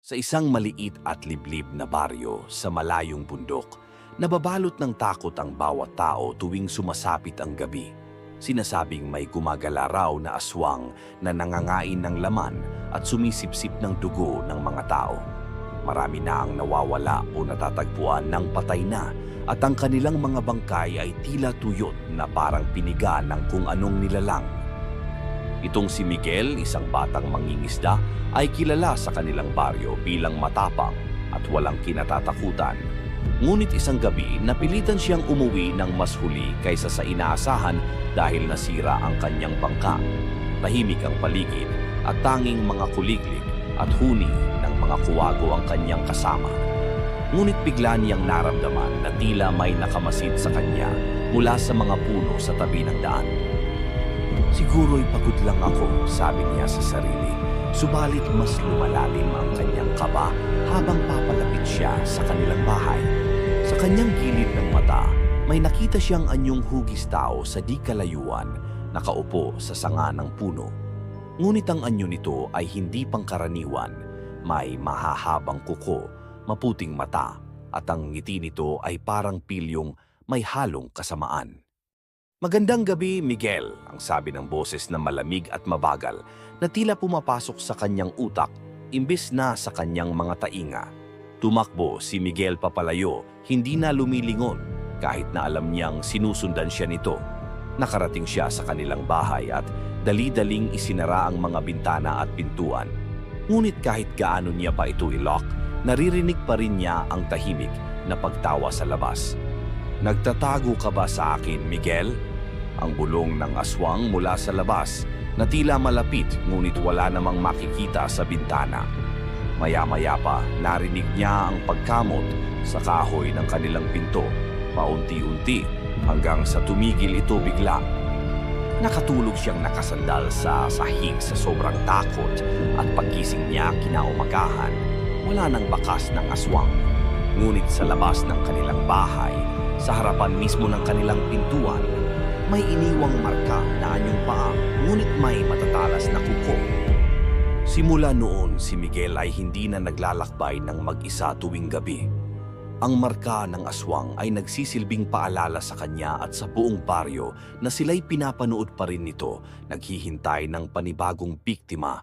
Sa isang maliit at liblib na baryo sa malayong bundok, nababalot ng takot ang bawat tao tuwing sumasapit ang gabi. Sinasabing may gumagala raw na aswang na nangangain ng laman at sumisipsip ng dugo ng mga tao. Marami na ang nawawala o natatagpuan ng patay na at ang kanilang mga bangkay ay tila tuyot na parang piniga ng kung anong nilalang. Itong si Miguel, isang batang mangingisda, ay kilala sa kanilang baryo bilang matapang at walang kinatatakutan. Ngunit isang gabi, napilitan siyang umuwi ng mas huli kaysa sa inaasahan dahil nasira ang kanyang bangka. Tahimik ang paligid at tanging mga kuliglig at huni ng mga kuwago ang kanyang kasama. Ngunit bigla niyang naramdaman na tila may nakamasid sa kanya mula sa mga puno sa tabi ng daan. Siguro'y pagod lang ako, sabi niya sa sarili. Subalit mas lumalalim ang kanyang kaba habang papalapit siya sa kanilang bahay. Sa kanyang gilid ng mata, may nakita siyang anyong hugis tao sa di kalayuan, nakaupo sa sanga ng puno. Ngunit ang anyo nito ay hindi pangkaraniwan. May mahahabang kuko, maputing mata, at ang ngiti nito ay parang pilyong may halong kasamaan. "Magandang gabi, Miguel," ang sabi ng boses na malamig at mabagal na tila pumapasok sa kanyang utak imbes na sa kanyang mga tainga. Tumakbo si Miguel papalayo, hindi na lumilingon kahit na alam niyang sinusundan siya nito. Nakarating siya sa kanilang bahay at dali-daling isinara ang mga bintana at pintuan. Ngunit kahit gaano niya pa ito i-lock, naririnig pa rin niya ang tahimik na pagtawa sa labas. "Nagtatago ka ba sa akin, Miguel?" Ang bulong ng aswang mula sa labas na tila malapit ngunit wala namang makikita sa bintana. Maya-maya pa narinig niya ang pagkamot sa kahoy ng kanilang pinto, paunti-unti hanggang sa tumigil ito bigla. Nakatulog siyang nakasandal sa sahig sa sobrang takot at paggising niya kinaumagahan, wala nang bakas ng aswang. Ngunit sa labas ng kanilang bahay, sa harapan mismo ng kanilang pintuan, may iniwang marka na anyong paa, ngunit may matatalas na kuko. Simula noon, si Miguel ay hindi na naglalakbay ng mag-isa tuwing gabi. Ang marka ng aswang ay nagsisilbing paalala sa kanya at sa buong baryo na sila'y pinapanood pa rin nito, naghihintay ng panibagong biktima.